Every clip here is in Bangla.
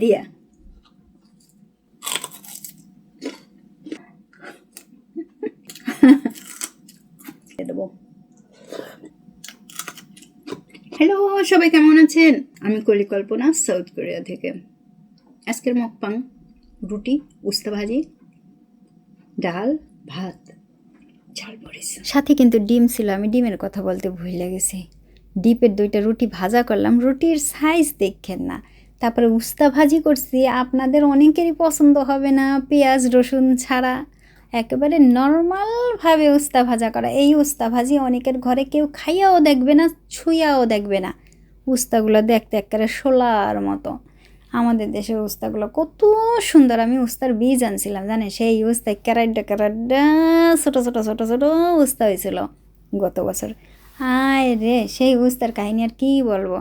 দিয়া দেবো। হ্যালো সবাই, কেমন আছেন? আমি কল্পনা, সাউথ কোরিয়া থেকে। আজকের মকপাং রুটি, উস্তা ভাজি, ডাল, ভাত, ঝাল মরিচ, সাথে কিন্তু ডিম ছিল। আমি ডিমের কথা বলতে ভুলে গেছি। ডিপের 2টা রুটি ভাজা করলাম, রুটির সাইজ দেখেন না। তারপরে উস্তা ভাজি করছি, আপনাদের অনেকেরই পছন্দ হবে না পেঁয়াজ রসুন ছাড়া, একেবারে নর্মালভাবে উস্তা ভাজা করা। এই উস্তা ভাজি অনেকের ঘরে কেউ খাইয়াও দেখবে না, ছুঁয়াও দেখবে না। উস্তাগুলো দেখতে একেবারে শোলার মতো। আমাদের দেশের উস্তাগুলো কত সুন্দর। আমি উস্তার বীজ আনছিলাম, জানে, সেই উস্তা ক্যারাড্ডা ছোটো ছোটো ছোটো ছোটো উস্তা হয়েছিল গত বছর। আয় রে, সেই উস্তার কাহিনী আর কী বলবো।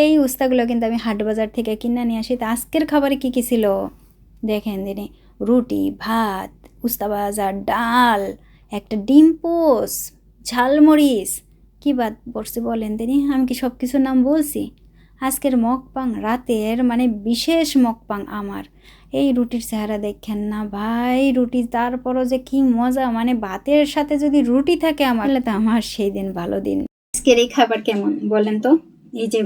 এই উস্তাগুলো কিন্তু আমি হাট বাজার থেকে কিনে নিয়ে আসি। তো আজকের খাবারে কী কী ছিল দেখেন দিনে, রুটি, ভাত, উস্তা ভাজা, ডাল, একটা ডিম পোস, ঝালমরিচ, কী বাদ পড়ছে বলেন দিনে? আমি কি সব কিছুর নাম বলছি? আজকের মকপাং রাতের মানে বিশেষ মকপাং আমার। এই রুটির চেহারা দেখেন না ভাই, রুটি তারপরও যে কি মজা, মানে ভাতের সাথে যদি রুটি থাকে আমার, তাহলে তো আমার সেই দিন ভালো দিন। আজকের এই খাবার কেমন বলেন তো? এই যে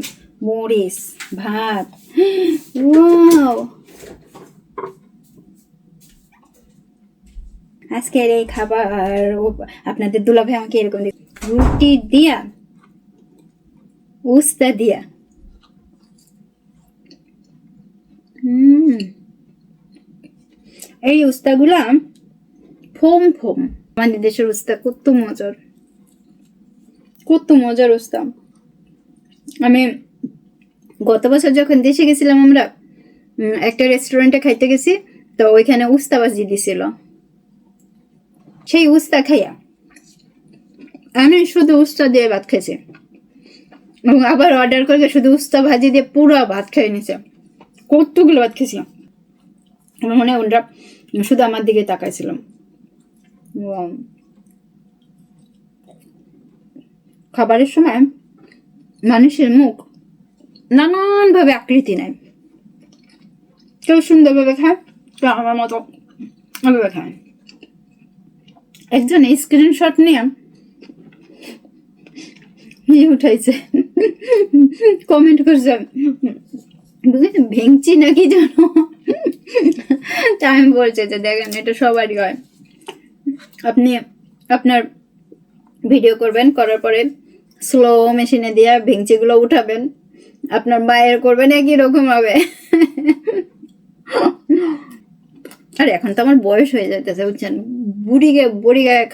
মরিচ, ভাত, ওয়াও! আজকের এই খাবার আপনাদের দুলাভাই আমাকে এরকম রুটি দিয়া, উস্তা দিয়া, এই উস্তাগুলা ফোম ফোম। আমাদের দেশের উস্তা কত মজার, কত মজার উস্তা। আমি গত বছর যখন দেশে গেছিলাম, আমরা একটা রেস্টুরেন্টে খাইতে গেছি, তো ওইখানে উস্তা ভাজি দিছিল। সেই উস্তা খাইয়া আমি শুধু উস্তা দিয়ে ভাত খাইছি, এবং আবার অর্ডার করে শুধু উস্তা ভাজি দিয়ে পুরো ভাত খেয়ে নিছে। কতগুলো ভাত খেয়েছি। আমার মনে হয় ওরা শুধু আমার দিকে তাকাইছিলাম। খাবারের সময় মানুষের মুখ নানানভাবে আকৃতি নেয়। কেউ সুন্দরভাবে খায়, কেউ আমার মতো ওভাবে খায়। একজন স্ক্রিনশট নিয়ে উঠাইছে, কমেন্ট করছে ভেঙচি নাকি জানো। আমি বলছে যে দেখেন, এটা সবারই হয়। আপনি আপনার ভিডিও করবেন, করার পরে স্লো মেশিনে দিয়ে ভেঙচিগুলো উঠাবেন, আপনার মায়ের করবেন, একই রকম হবে। আর এখন তো আমার বয়স হয়ে যাইতেছে, বুঝছেন, বুড়ি গায়ে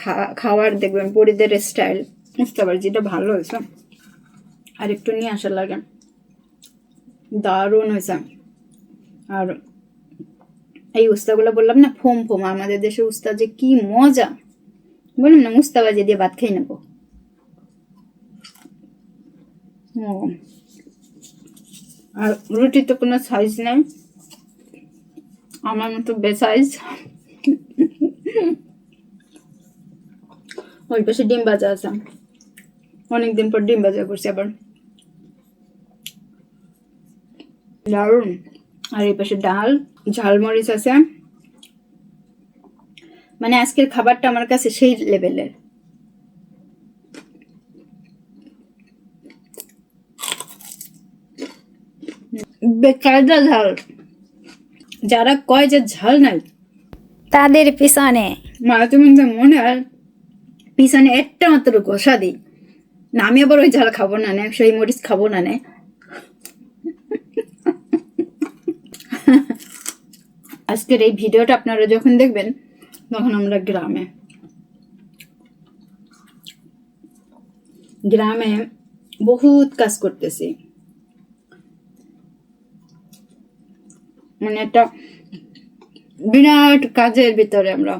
খাওয়ার দেখবেন বুড়িদের স্টাইল। বুঝতে পারি যেটা ভালো হয়েছে, আর একটু নিয়ে আসার লাগে, দারুণ হয়েছে। আর এই উস্তাগুলো বললাম না ফোম ফোম, আমাদের দেশে উস্তা যে কি মজা, বললাম না উস্তা ভাজি দিয়ে ভাত খেয়ে নেবো। আর রুটির তো কোনো সাইজ নেই, আমার মতো বেসাইজ। ওই পাশে ডিম ভাজা আছে, অনেকদিন পর ডিম ভাজা করছি আবার, দারুণ। আর এই পাশে ডাল, ঝালমরিচ আছে। মানে আজকের খাবারটা আমার কাছে সেই লেভেলের। বেকায়দা ঝাল। যারা কয় যে ঝাল নাই, তাদের পিছনে তুমি মনে হয় পিছনে একটা মাত্র ঘষা দিই না। আমি আবার ওই ঝাল খাবো না, সেই মরিচ খাবো না। আজকের এই ভিডিওটা আপনারা যখন দেখবেন, তখন আমরা গ্রামে বহুত কাজ করতেছি। মানে একটা বিরাট কাজের ভিতরে আমরা।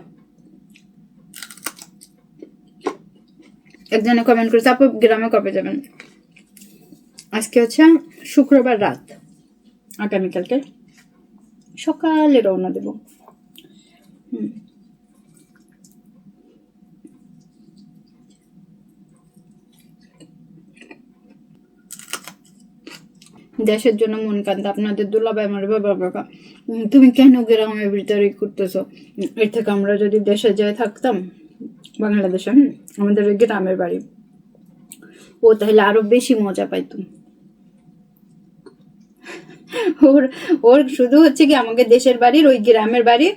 একজনে কমেন্ট করেছে, আপু গ্রামে কবে যাবেন? আজকে হচ্ছে শুক্রবার রাত, আগামীকালকে সকালে রওনা দেব। দেশের জন্য মন কান্দা। আপনাদের দুলাভাই আমার বাবা, তুমি কেন গ্রামের ভিতরে করতেছো? এর থেকে আমরা যদি দেশে যেয়ে থাকতাম, বাংলাদেশে, আমাদের ওই গ্রামের বাড়ি, ও তাহলে আরো বেশি মজা পাইতো। ওর ওর শুধু হচ্ছে কি আমাকে দেশের বাড়ির ওই গ্রামের বাড়ি,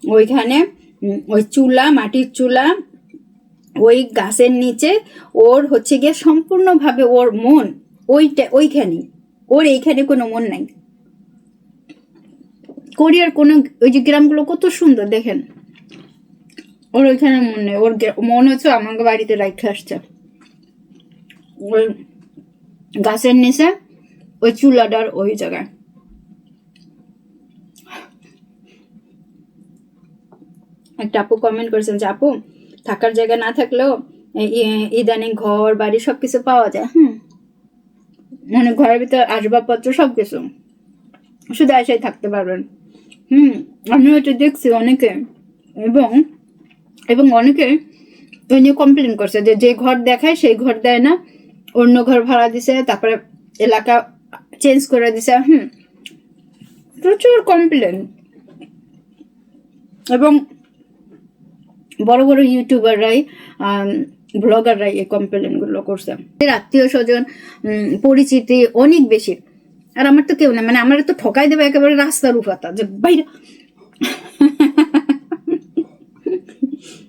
ওইখানে ওই চুলা, মাটির চুলা, ওই গাছের নিচে ওর হচ্ছে গিয়ে সম্পূর্ণভাবে ওর মন ওইখানে, ওর এইখানে কোনো মন নাই। কোরিয়ার কোনো ওই যে গ্রামগুলো কত সুন্দর দেখেন, ওর ওইখানে মন নেই। ওর মন হচ্ছে আমাকে বাড়িতে রাখতে আসছে, ওই গাছের নিচে ওই চুলাটার ওই জায়গায়। একটা আপু কমেন্ট করেছেন যে আপু থাকার জায়গা না থাকলেও ইদানিং ঘর বাড়ি সবকিছু পাওয়া যায়। মানে ঘরের ভিতরে আসবাবপত্র সবকিছু, শুধু এসেই থাকতে পারবেন। আমি ওইটা দেখছি অনেকে, এবং এবং অনেকে ওই নিয়ে কমপ্লেন করছে যে যে ঘর দেখায় সেই ঘর দেয় না, অন্য ঘর ভাড়া দিছে, তারপরে এলাকা চেঞ্জ করে দিছে। প্রচুর কমপ্লেন। এবং বড় বড় ইউটিউবাররাই, ব্লগাররাই এই কমপ্লেন গুলো করছে। আত্মীয় স্বজন, পরিচিতি অনেক বেশি, আর আমার তো কেউ না, মানে আমার তো ঠকাই দেবে একেবারে রাস্তার উপাতা, যে বাইরে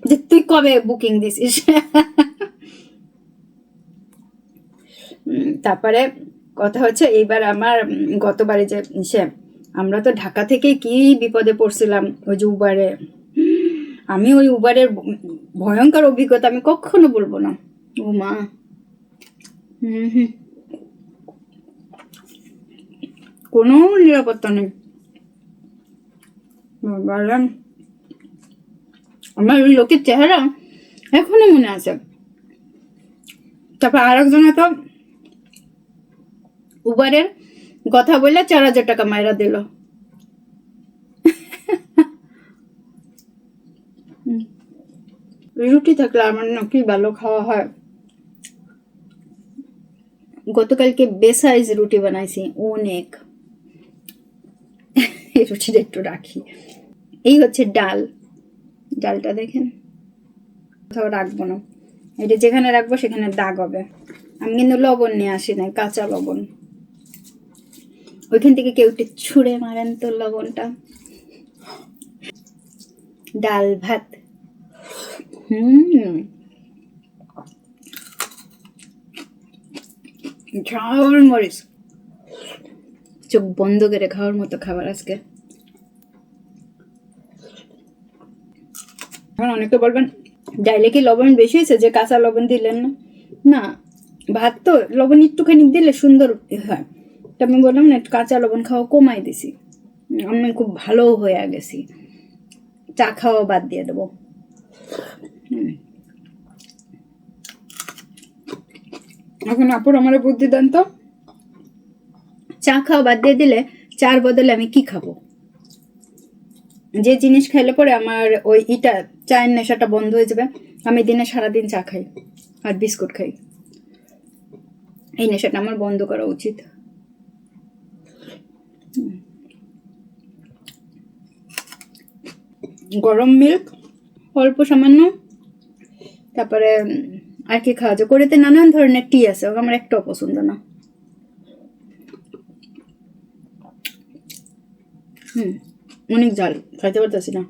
যে তুই কবে বুকিং দিছিস। তারপরে কথা হচ্ছে এইবার আমার গতবারে যে আমরা তো ঢাকা থেকে কি বিপদে পড়ছিলাম ওই যে উবারে। আমি ওই উবারের ভয়ঙ্কর অভিজ্ঞতা আমি কখনো বলবো না। ও মা, কোনো নিরাপত্তা নেই। আমার ওই লোকের চেহারা এখনো মনে আছে। তারপর আর একজনে তো উবারের কথা বললে 4,000 টাকা মাইরা দিল। রুটি থাকলে আমার নাকি ভালো খাওয়া হয়। গতকালকে বেসাইজ রুটি বানাইছি অনেক। এই রুটিটা একটু রাখি। এই হচ্ছে ডাল, ডালটা দেখেন, কোথাও রাখবো না, এটা যেখানে রাখবো সেখানে দাগ হবে। আমি কিন্তু লবণ নিয়ে আসি নাই, কাঁচা লবণ। ওইখান থেকে কেউ একটু ছুঁড়ে মারেন তো লবণটা। ডাল ভাত, ঝাল মরিচ, চোখ বন্ধ করে খাওয়ার মতো খাবার আজকে। এখন অনেকে বলবেন ডাইলে কি লবণ বেশি হয়েছে যে কাঁচা লবণ দিলেন না? না, ভাত তো লবণ একটুখানি দিলে সুন্দর হয়। তা আমি বললাম না, কাঁচা লবণ খাওয়া কমাই দিছি, আমি খুব ভালো হয়ে গেছি, চা খাওয়া বাদ দিয়ে দেবো। এখন আপুর আমার বুদ্ধি দেন তো, চা খাওয়া বাদ দিয়ে দিলে চার বদলে আমি কি খাবো? যে জিনিস খাইলে পরে আমার ওই চায়ের নেশাটা বন্ধ হয়ে যাবে। আমি দিনে সারাদিন চা খাই আর বিস্কুট খাই, এই নেশাটা আমার বন্ধ করা উচিত। গরম মিল্ক অল্প সামান্য, তারপরে আর কি খাওয়া যায়, করেতে নানান ধরনের টি আছে, আমার একটাও পছন্দ না। অনেক জাল, খাইতে পারতেছি না।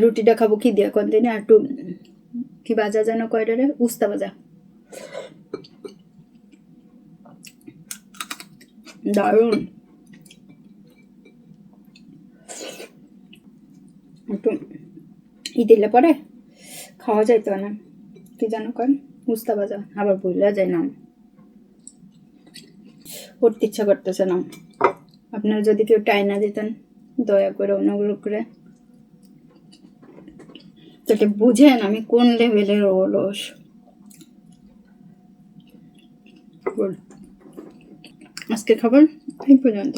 রুটিটা খাবো কি দিয়ে কন্টিনিউ, একটু কি ভাজা যেন কয়টারে, উস্তা ভাজা, দারুণ। একটু দিলে পরে খাওয়া যাইতো না, কি যেন করেন, উস্তা ভাজা, আবার ভুলা যায় না, পড়তে ইচ্ছা করতেছে না। আপনারা যদি কেউ টাইনা দিতেন দয়া করে, অনুগ্রহ করে, যাতে বুঝেন আমি কোন লেভেলের অলস। আজকে খাবার এই পর্যন্ত।